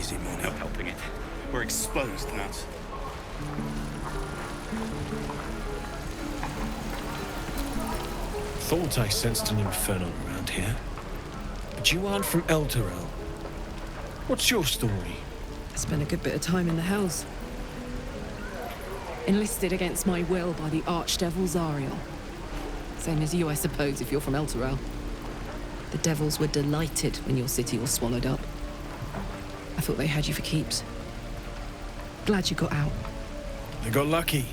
lazy morning. No helping it. We're exposed now. Thought I sensed an infernal around here. But you aren't from Elturel. What's your story? I spent a good bit of time in the Hells. Enlisted against my will by the Archdevil Zariel. Same as you, I suppose, if you're from Elturel. The devils were delighted when your city was swallowed up. I thought they had you for keeps. Glad you got out. I got lucky.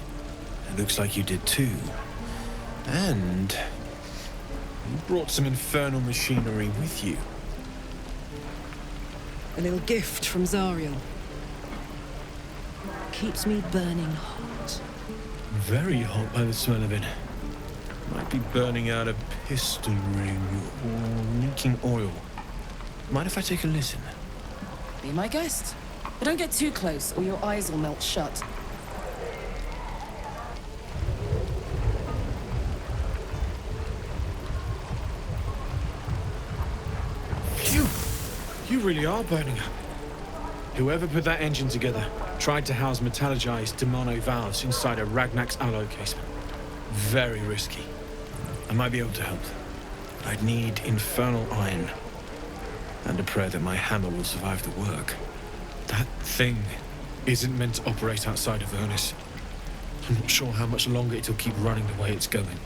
It looks like you did too. And you brought some infernal machinery with you. A little gift from Zariel. Keeps me burning hot. Very hot by the smell of it. Might be burning out a piston ring or leaking oil. Mind if I take a listen? Be my guest. But don't get too close or your eyes will melt shut. Phew! You really are burning up. Whoever put that engine together tried to house metallogized Demano valves inside a Ragnak's alloy casement. Very risky. I might be able to help. I'd need infernal iron. And a prayer that my hammer will survive the work. That thing isn't meant to operate outside of Vernus. I'm not sure how much longer it'll keep running the way it's going.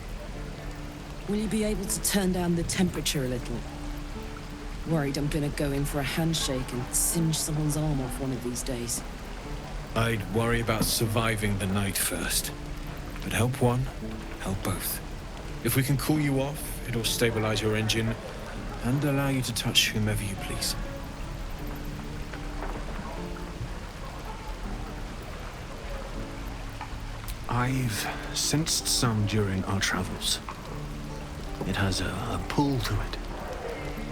Will you be able to turn down the temperature a little? Worried I'm gonna go in for a handshake and singe someone's arm off one of these days. I'd worry about surviving the night first. But help one, help both. If we can cool you off, it'll stabilize your engine and allow you to touch whomever you please. I've sensed some during our travels. It has a pull to it.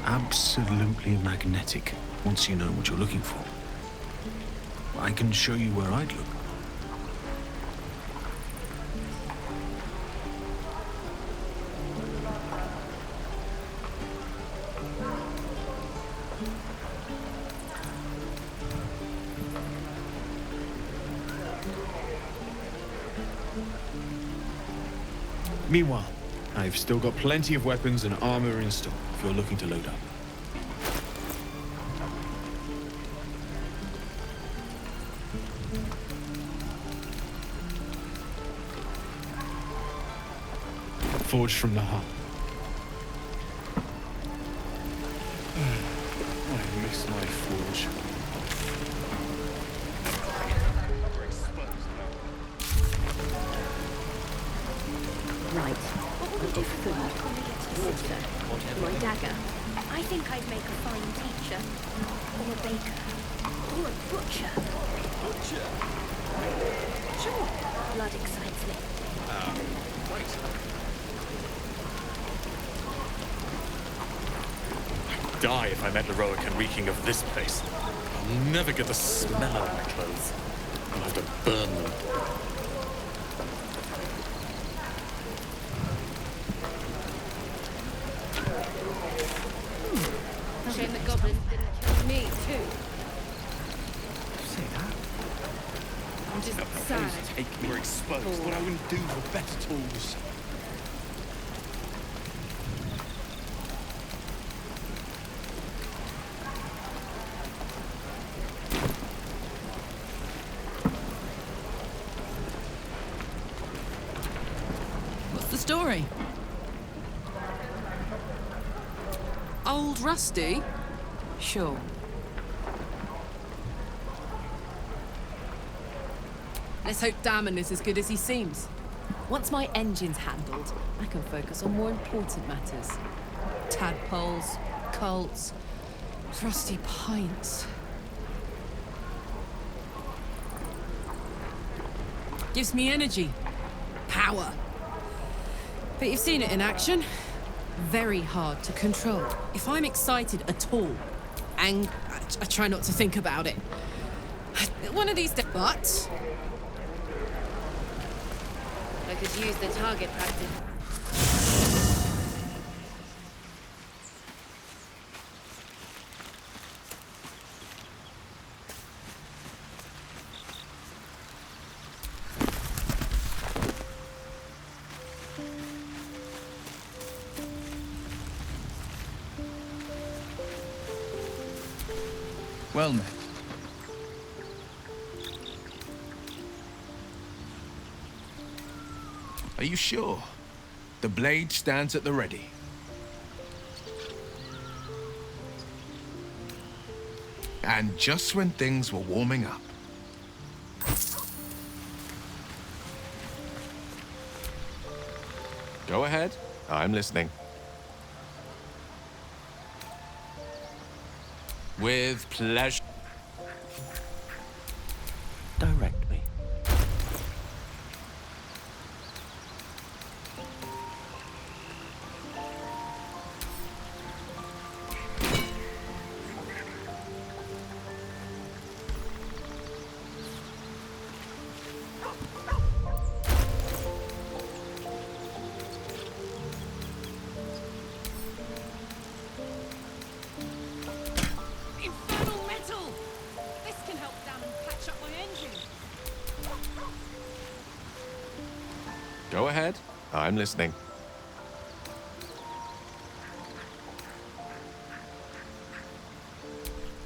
Absolutely magnetic, once you know what you're looking for. I can show you where I'd look. Meanwhile, I've still got plenty of weapons and armor in stock if you're looking to load up. Forged from the heart. I miss my forge. Right. What will we do for food when we get to the city? My dagger. I think I'd make a fine teacher. Or a baker. Or a butcher. Butcher? Sure. Blood excites me. Right. Die if I'm at heroic and reeking of this place. I'll never get the smell out of my clothes. I'll have to burn them. Shame the goblins didn't kill me, too. Say that? I'm just No, sad. please take me. We're exposed. What I wouldn't do for better tools. What's the story? Old Rusty? Sure. Let's hope Damon is as good as he seems. Once my engine's handled, I can focus on more important matters. Tadpoles, cults, frosty pints. Gives me energy. Power. But you've seen it in action. Very hard to control. If I'm excited at all, and I try not to think about it. One of these days, but I could use the target practice. Well met. Are you sure? The blade stands at the ready. And just when things were warming up. Go ahead. I'm listening. With pleasure. Direct me. Infernal metal! This can help down and patch up my engine. Go ahead. I'm listening.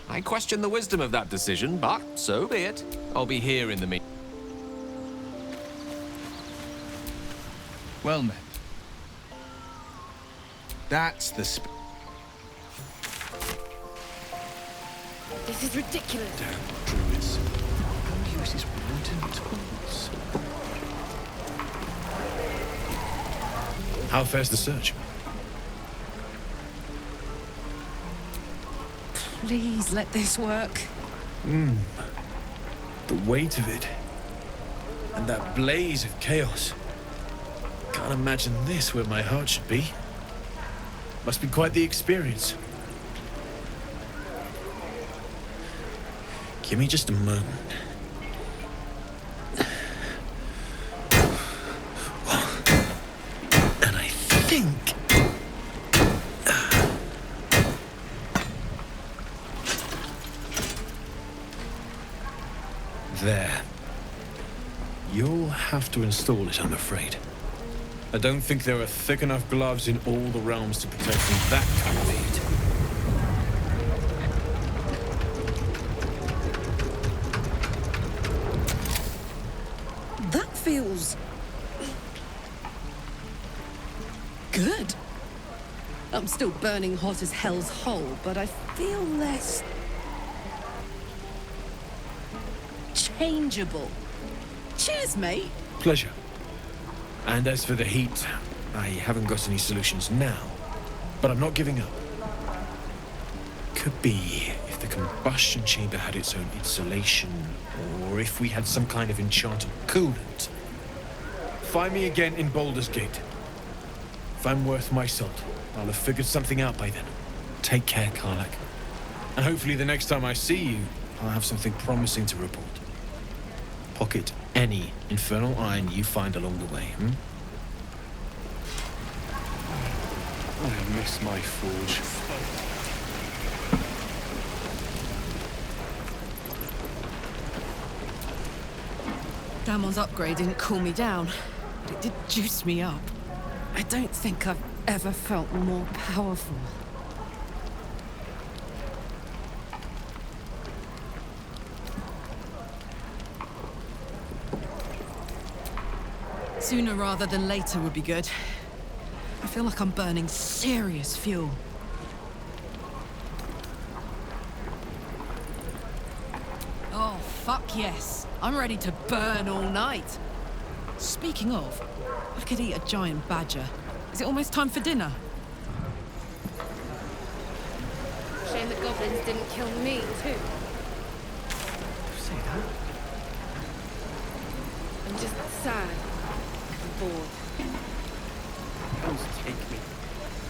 I question the wisdom of that decision, but so be it. I'll be here in the meantime. Well met. That's the This is ridiculous. Damn druids. Who uses wooden tools? How fares the search? Please let this work. The weight of it. And that blaze of chaos. Can't imagine this where my heart should be. Must be quite the experience. Give me just a moment. And I think... There. You'll have to install it, I'm afraid. I don't think there are thick enough gloves in all the realms to protect from that kind of heat. That feels... good. I'm still burning hot as hell's hole, but I feel less... changeable. Cheers, mate. Pleasure. And as for the heat, I haven't got any solutions now, but I'm not giving up. Could be if the combustion chamber had its own insulation, or if we had some kind of enchanted coolant. Find me again in Baldur's Gate. If I'm worth my salt, I'll have figured something out by then. Take care, Karlach. And hopefully the next time I see you, I'll have something promising to report. Pocket any infernal iron you find along the way, I miss my forge. Damon's upgrade didn't cool me down, but it did juice me up. I don't think I've ever felt more powerful. Sooner rather than later would be good. I feel like I'm burning serious fuel. Oh, fuck yes. I'm ready to burn all night. Speaking of, I could eat a giant badger. Is it almost time for dinner? Shame the goblins didn't kill me, too. Say that? I'm just sad and bored. Hells take me.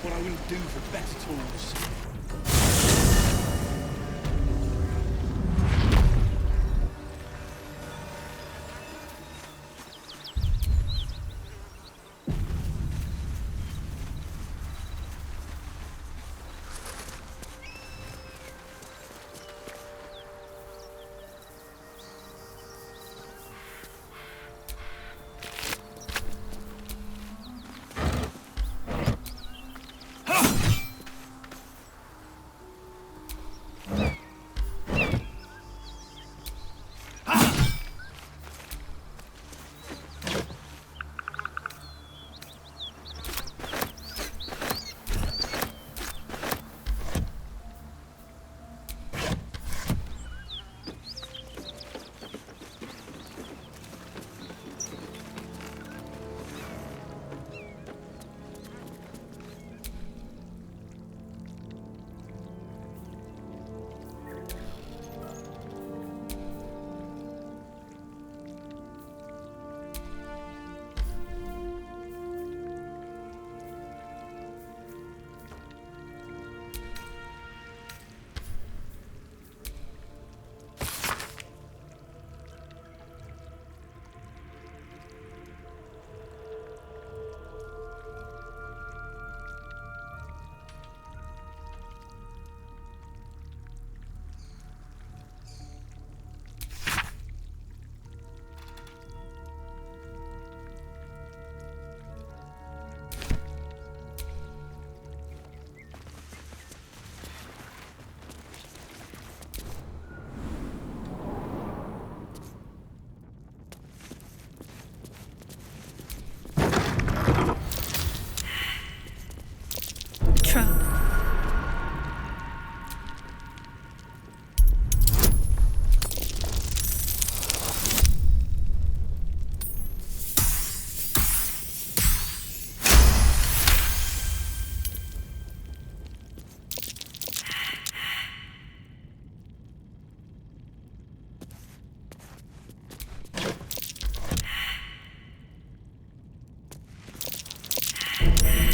What I wouldn't do for better tools.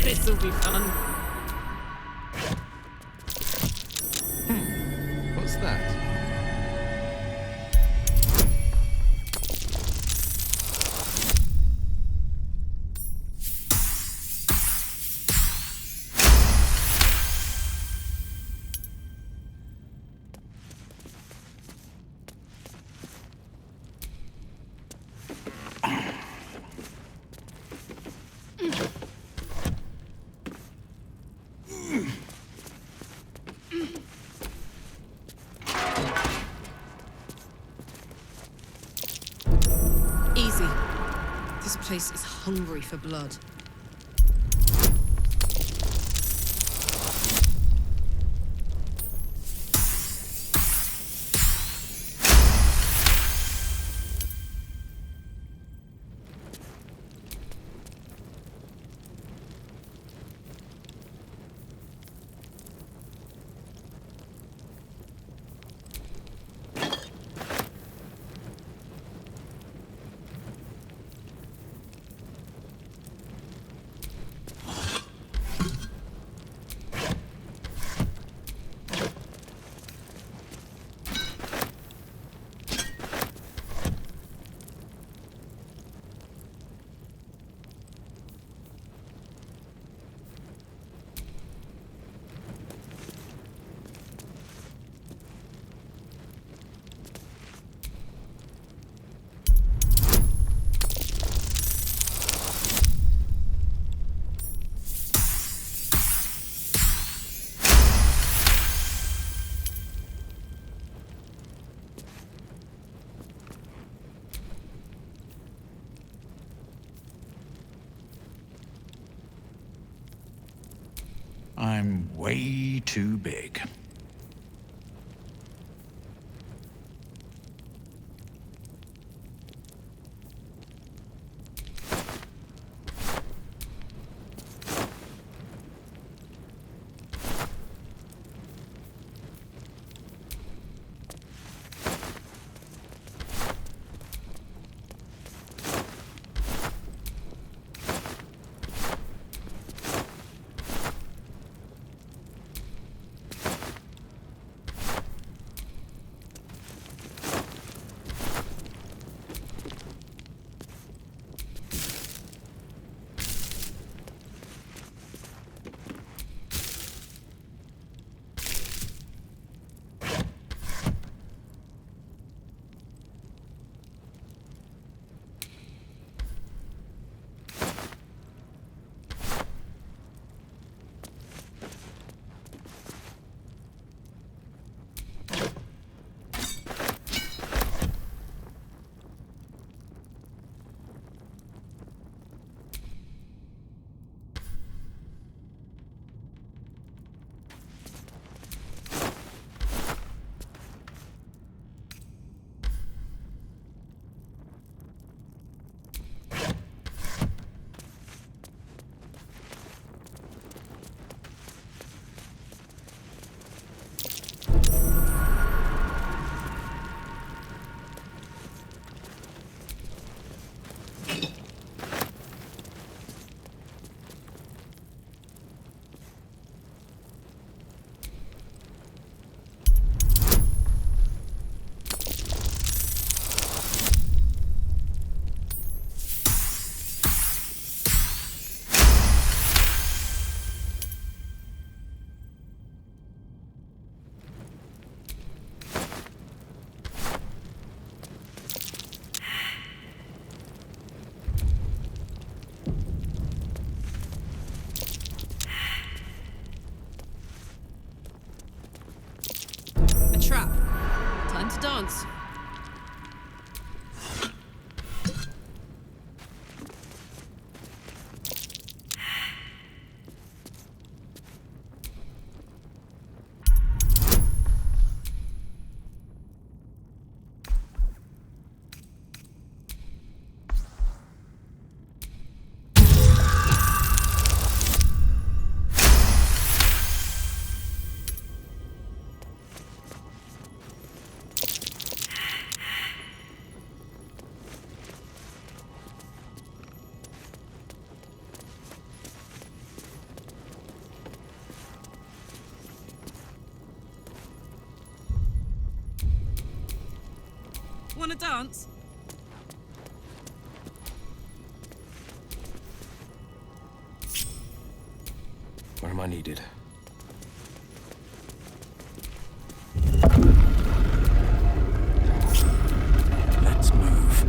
This'll be fun. What's that? Easy. This place is hungry for blood. I'm way too big. Trap. Time to dance. want to dance? Where am I needed? Let's move.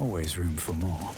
Always room for more.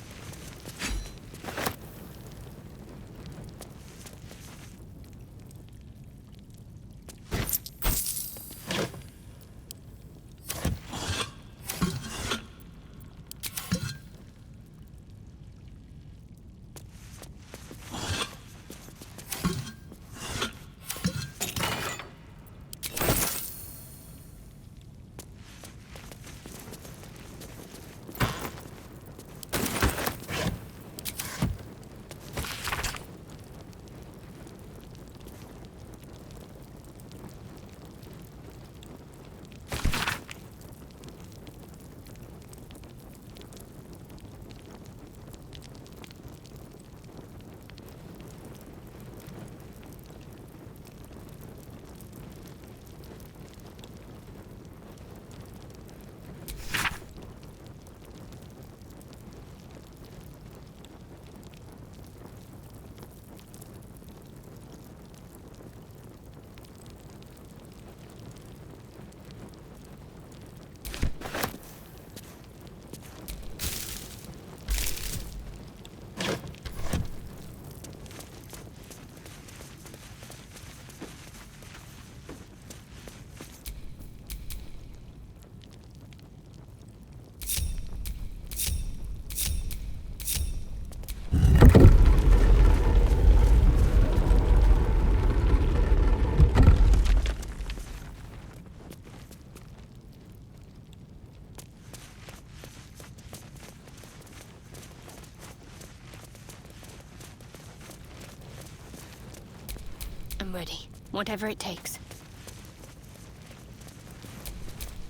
I'm ready. Whatever it takes.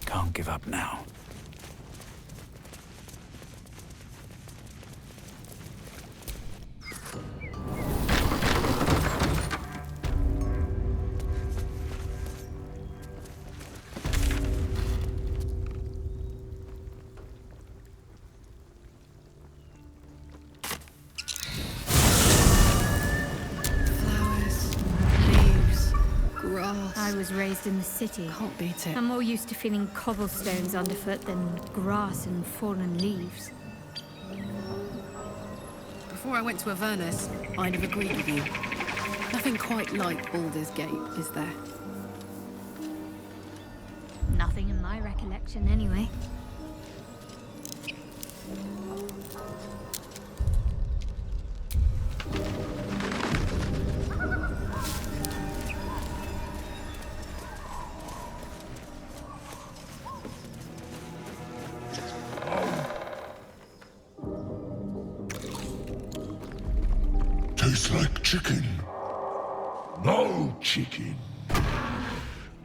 Can't give up now. I was raised in the city. Can't beat it. I'm more used to feeling cobblestones underfoot than grass and fallen leaves. Before I went to Avernus, I'd have agreed with you. Nothing quite like Baldur's Gate, is there? Nothing in my recollection, anyway. chicken. No chicken.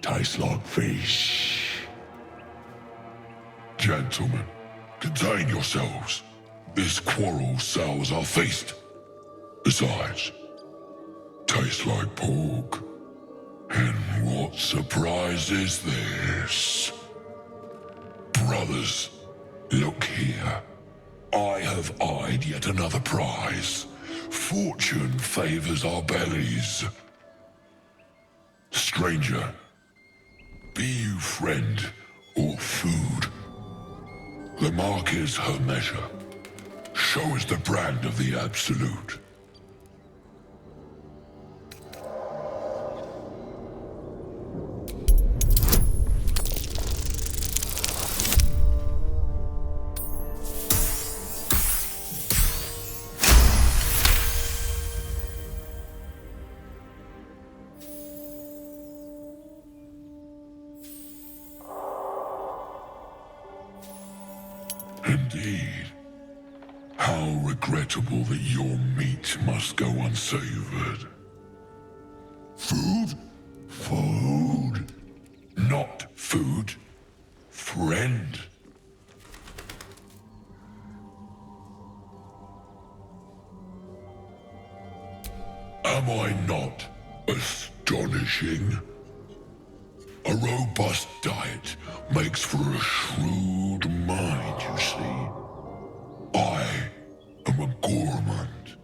Tastes like fish. Gentlemen, contain yourselves. This quarrel sours our feast. Besides, tastes like pork. And what surprise is this? Brothers, look here. I have eyed yet another prize. Fortune favors our bellies. Stranger, be you friend or food. The mark is her measure. Show us the brand of the absolute. Indeed. How regrettable that your meat must go unsavored. Food? Food. Not food. Friend. Am I not astonishing? A robust diet makes for a shrewd mind, you see. I am a gourmand,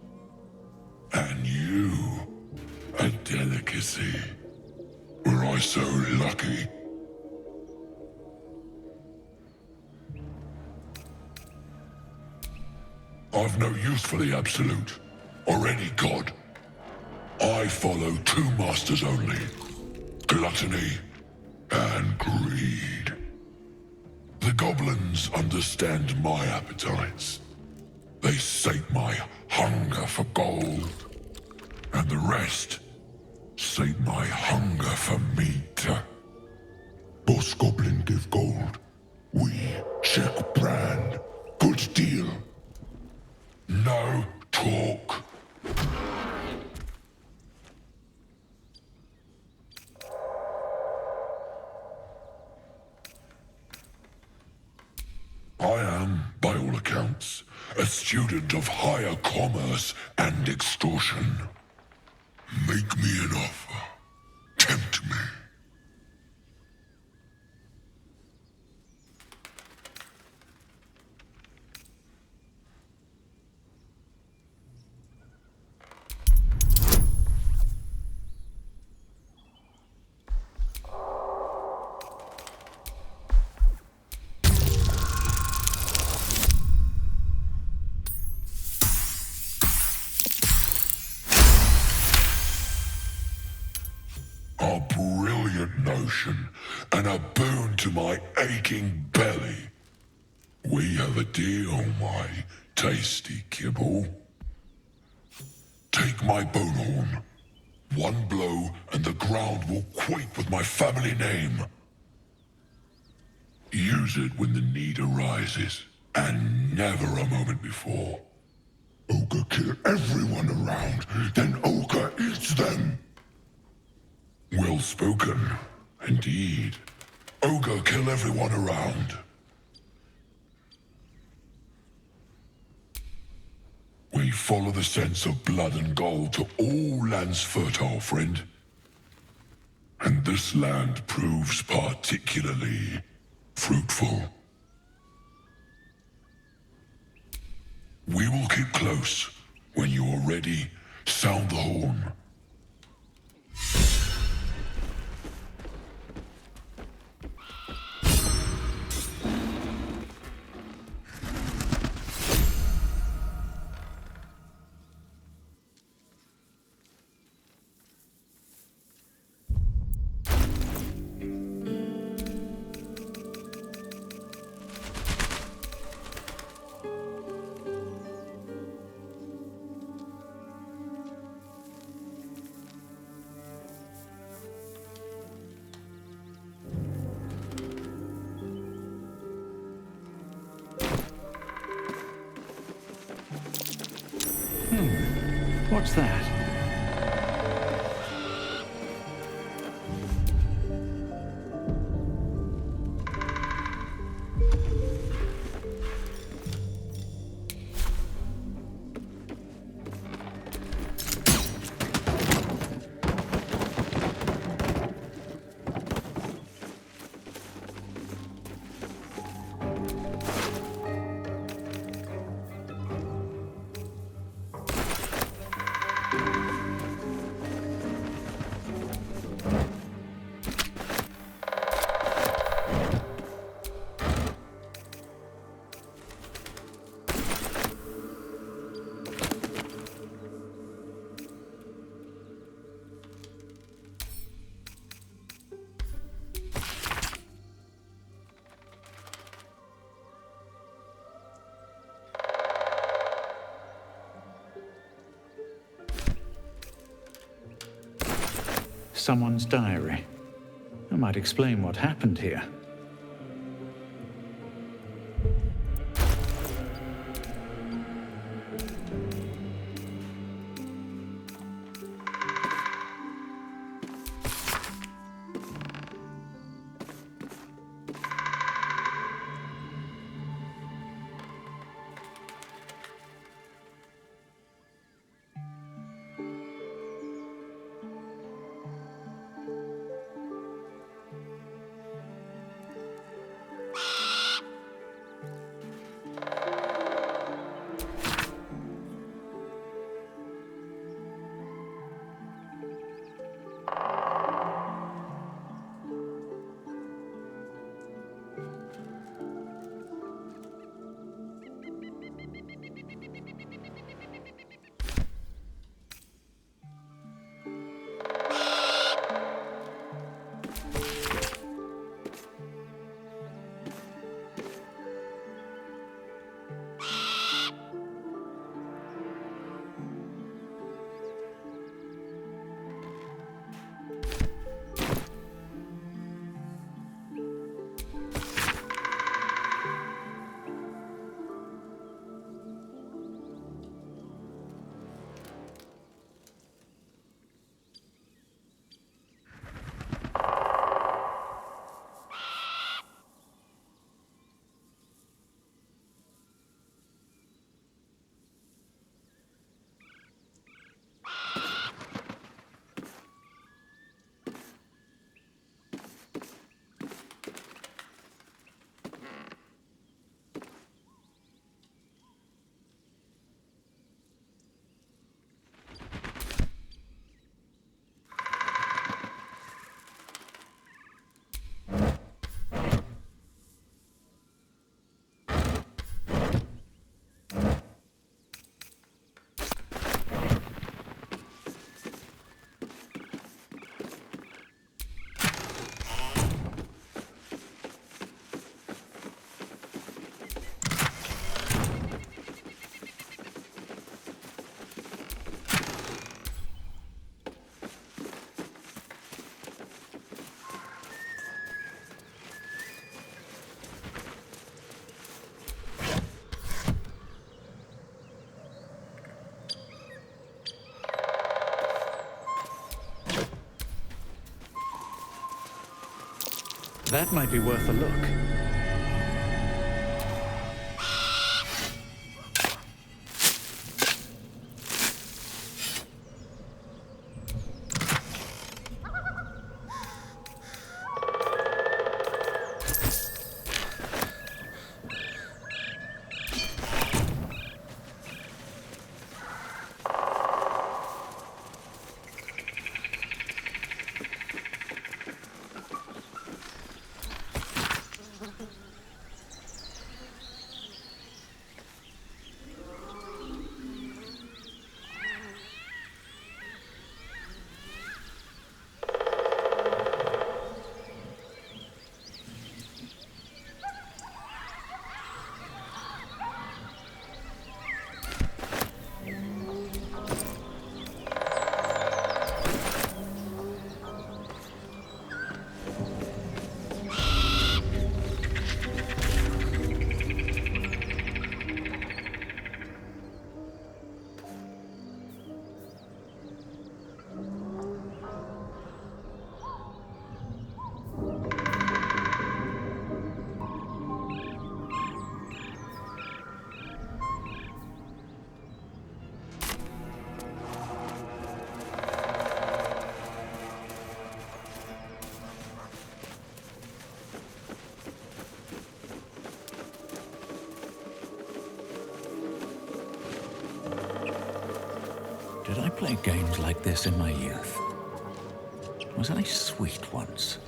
and you a delicacy. Were I so lucky? I've no use for the Absolute, or any god. I follow two masters only, gluttony and greed. The goblins understand my appetites. They sate my hunger for gold. And the rest sate my hunger for meat. Boss goblin give gold. We check brand. Good deal. No talk. I am, by all accounts, a student of higher commerce and extortion. Make me an offer. Tempt me. A brilliant notion, and a boon to my aching belly. We have a deal, my tasty kibble. Take my bone horn. One blow, and the ground will quake with my family name. Use it when the need arises, and never a moment before. Ogre kill everyone around, then Ogre eats them. Well spoken, indeed. Ogre kill everyone around. We follow the sense of blood and gold to all lands fertile, friend. And this land proves particularly fruitful. We will keep close. When you are ready, sound the horn. What's that? someone's diary. That might explain what happened here. That might be worth a look. Did I play games like this in my youth? Was I sweet once?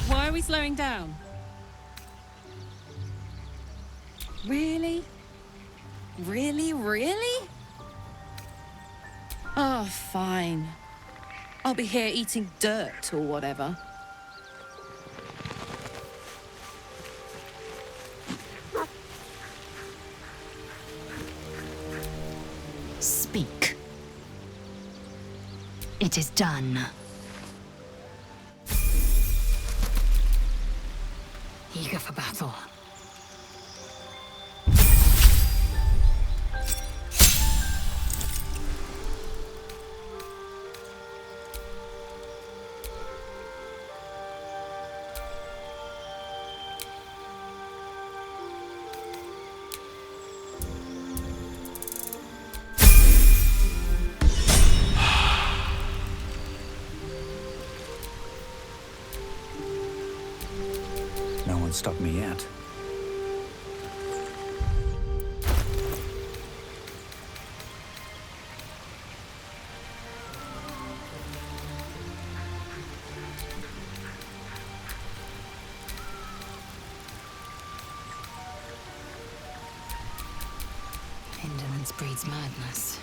Why are we slowing down? Really? Really, really? Oh, fine. I'll be here eating dirt or whatever. Speak. It is done. Eager for battle. No one's stopped me yet. Indolence breeds madness.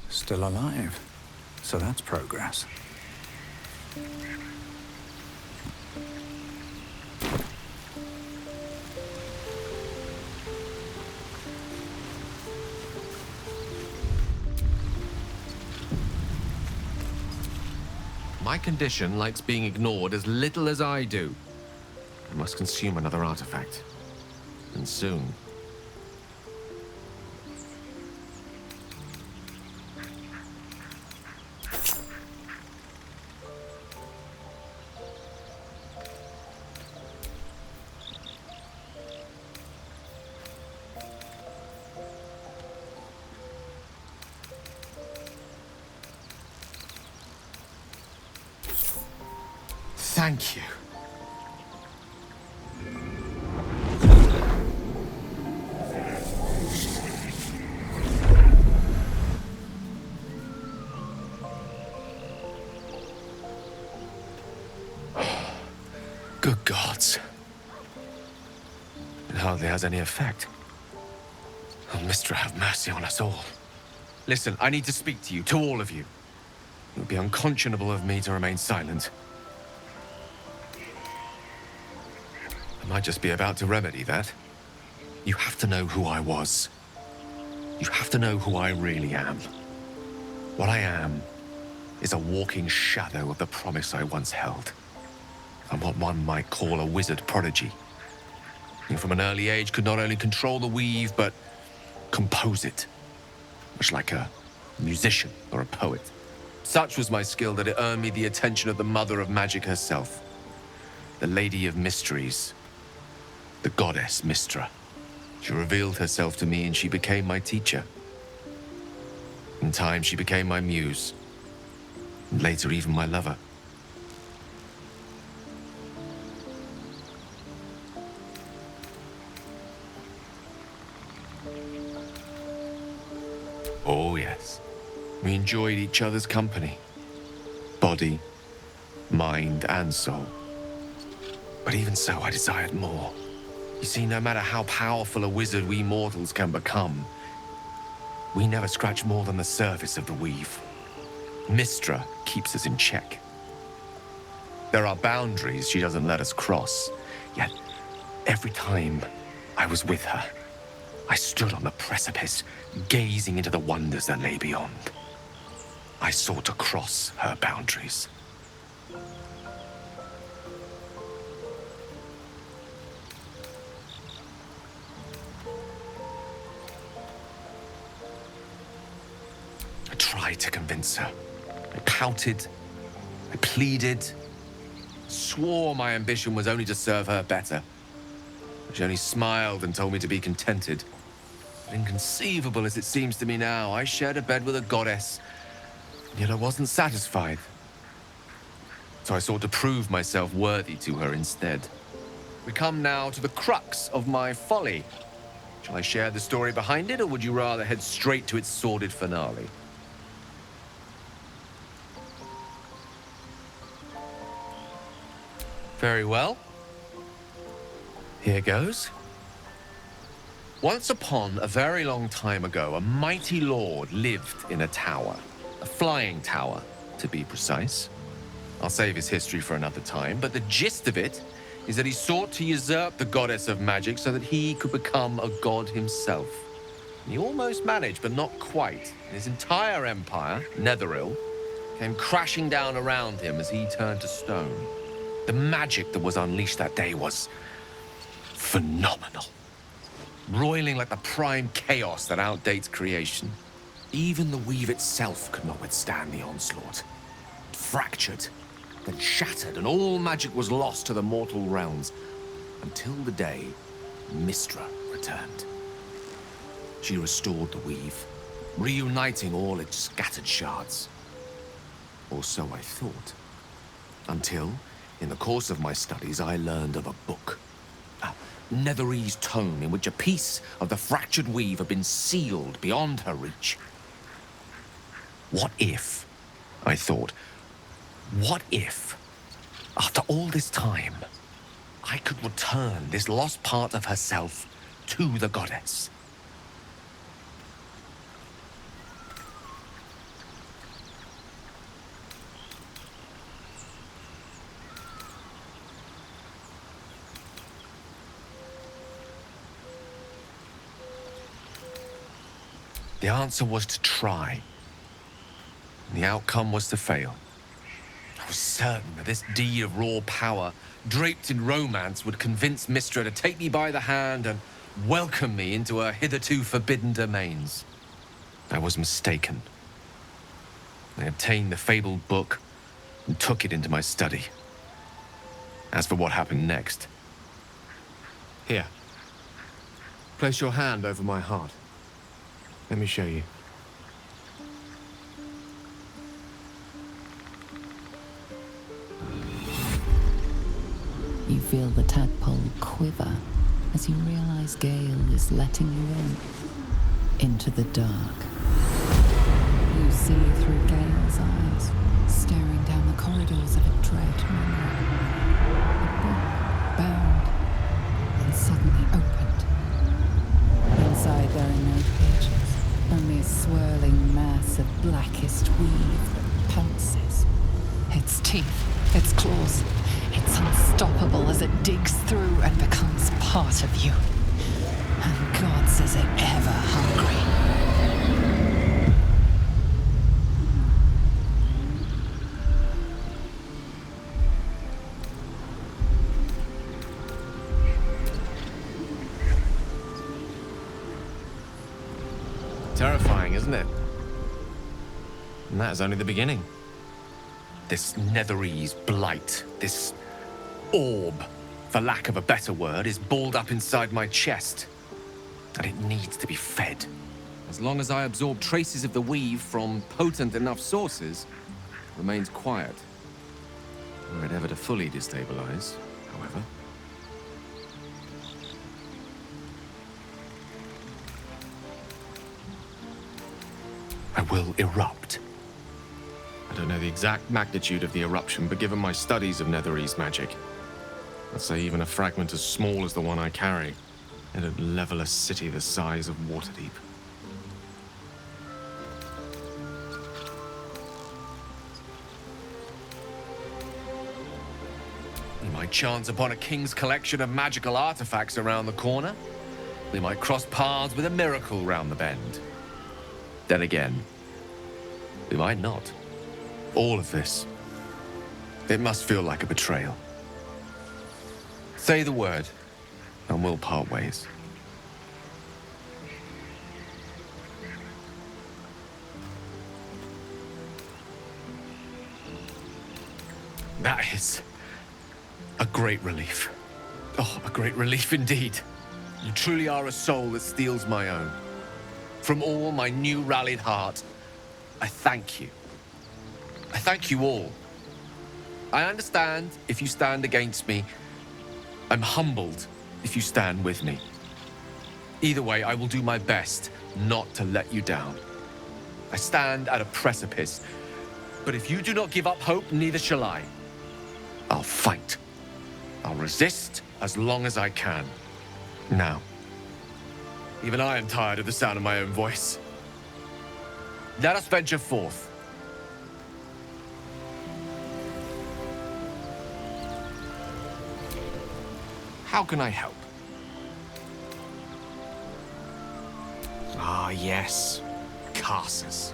Still alive. So that's progress. My condition likes being ignored as little as I do. I must consume another artifact. And soon. Thank you. Good gods. It hardly has any effect. Oh, Mystra, have mercy on us all. Listen, I need to speak to you, to all of you. It would be unconscionable of me to remain silent. I might just be about to remedy that. You have to know who I was. You have to know who I really am. What I am is a walking shadow of the promise I once held. I'm what one might call a wizard prodigy. And from an early age could not only control the weave, but compose it. Much like a musician or a poet. Such was my skill that it earned me the attention of the mother of magic herself. The Lady of Mysteries. The goddess Mystra. She revealed herself to me and she became my teacher. In time, she became my muse. And later, even my lover. Oh, yes. We enjoyed each other's company. Body, mind, and soul. But even so, I desired more. You see, no matter how powerful a wizard we mortals can become, we never scratch more than the surface of the weave. Mystra keeps us in check. There are boundaries she doesn't let us cross, yet every time I was with her, I stood on the precipice, gazing into the wonders that lay beyond. I sought to cross her boundaries. I tried to convince her. I pouted, I pleaded, swore my ambition was only to serve her better. She only smiled and told me to be contented. Inconceivable as it seems to me now, I shared a bed with a goddess, yet I wasn't satisfied. So I sought to prove myself worthy to her instead. We come now to the crux of my folly. Shall I share the story behind it, or would you rather head straight to its sordid finale? Very well. Here goes. Once upon a very long time ago, a mighty lord lived in a tower. A flying tower, to be precise. I'll save his history for another time, but the gist of it is that he sought to usurp the goddess of magic so that he could become a god himself. And he almost managed, but not quite. His entire empire, Netheril, came crashing down around him as he turned to stone. The magic that was unleashed that day was phenomenal. Roiling like the prime chaos that outdates creation. Even the weave itself could not withstand the onslaught. It fractured, then shattered, and all magic was lost to the mortal realms. Until the day Mystra returned. She restored the weave, reuniting all its scattered shards. Or so I thought. Until, in the course of my studies, I learned of a book. A Netherese tome in which a piece of the fractured weave had been sealed beyond her reach. What if, I thought, what if, after all this time, I could return this lost part of herself to the goddess? The answer was to try. And the outcome was to fail. I was certain that this deed of raw power, draped in romance, would convince Mystra to take me by the hand and welcome me into her hitherto forbidden domains. I was mistaken. I obtained the fabled book and took it into my study. As for what happened next... Here. Place your hand over my heart. Let me show you. You feel the tadpole quiver as you realize Gale is letting you into the dark. You see through Gale's eyes, staring down the corridors of a dread memory. A book bound and suddenly opened. Inside there are no pages, only a swirling mass of blackest weave that pounces. Its teeth, its claws, it's unstoppable as it digs through and becomes part of you. And God says it ever hungry. Terrifying, isn't it? And that is only the beginning. This Netherese blight, this orb, for lack of a better word, is balled up inside my chest. And it needs to be fed. As long as I absorb traces of the weave from potent enough sources, it remains quiet. Were it ever to fully destabilize, however. I will erupt. I don't know the exact magnitude of the eruption, but given my studies of Netherese magic, I'd say even a fragment as small as the one I carry, it'd level a city the size of Waterdeep. We might chance upon a king's collection of magical artifacts around the corner. We might cross paths with a miracle round the bend. Then again, we might not. All of this, it must feel like a betrayal. Say the word, and we'll part ways. That is a great relief. Oh, a great relief indeed. You truly are a soul that steals my own. From all my new rallied heart, I thank you. I thank you all. I understand if you stand against me. I'm humbled if you stand with me. Either way, I will do my best not to let you down. I stand at a precipice, but if you do not give up hope, neither shall I. I'll fight. I'll resist as long as I can. Now, even I am tired of the sound of my own voice. Let us venture forth. How can I help? Ah, yes. Karsus.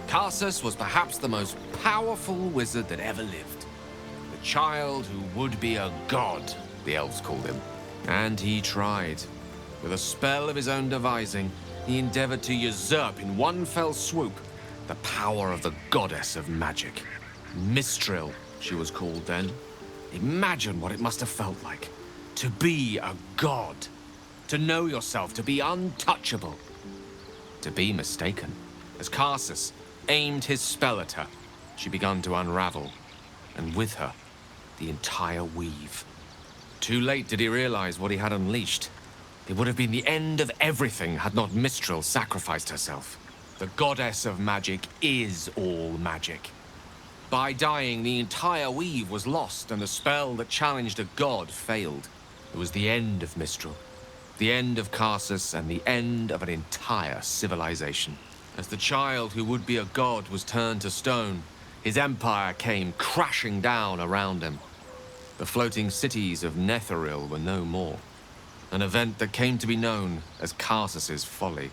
Karsus was perhaps the most powerful wizard that ever lived. The child who would be a god, the elves called him. And he tried. With a spell of his own devising, he endeavored to usurp in one fell swoop the power of the goddess of magic. Mistril, she was called then. Imagine what it must have felt like. To be a god. To know yourself, to be untouchable. To be mistaken. As Karsus aimed his spell at her, she began to unravel. And with her, the entire weave. Too late did he realize what he had unleashed. It would have been the end of everything had not Mistril sacrificed herself. The goddess of magic is all magic. By dying, the entire weave was lost, and the spell that challenged a god failed. It was the end of Mistril, the end of Karsus, and the end of an entire civilization. As the child who would be a god was turned to stone, his empire came crashing down around him. The floating cities of Netheril were no more. An event that came to be known as Karsus's Folly.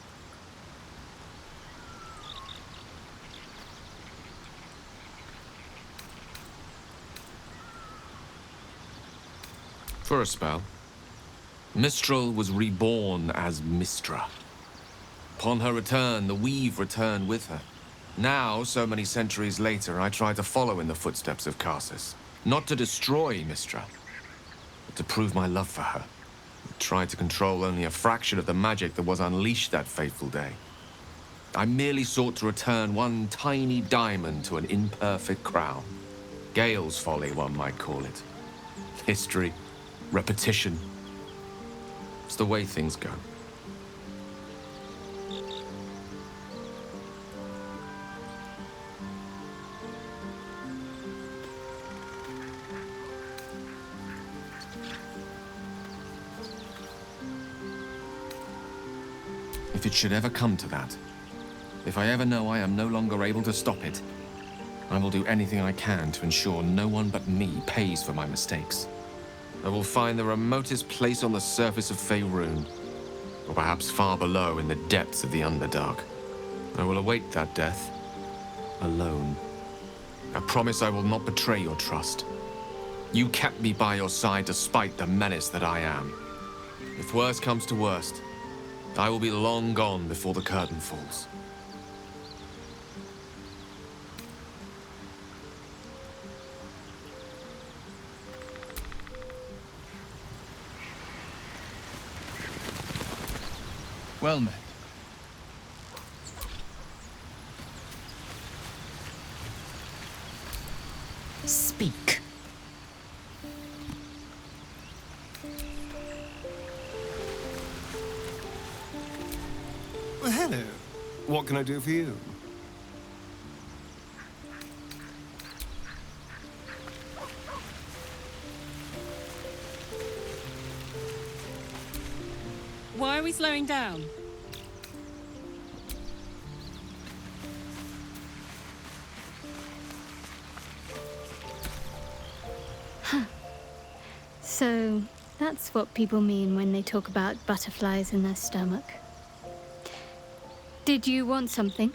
For a spell. Mistral was reborn as Mistra. Upon her return, the weave returned with her. Now, so many centuries later, I try to follow in the footsteps of Karsus. Not to destroy Mistra, but to prove my love for her. I tried to control only a fraction of the magic that was unleashed that fateful day. I merely sought to return one tiny diamond to an imperfect crown. Gale's folly, one might call it. History, repetition. It's the way things go. If it should ever come to that, if I ever know I am no longer able to stop it, I will do anything I can to ensure no one but me pays for my mistakes. I will find the remotest place on the surface of Faerun, or perhaps far below in the depths of the Underdark. I will await that death, alone. I promise I will not betray your trust. You kept me by your side despite the menace that I am. If worst comes to worst, I will be long gone before the curtain falls. Well met. Speak. Well, hello. What can I do for you? Why are we slowing down? So, that's what people mean when they talk about butterflies in their stomach. Did you want something?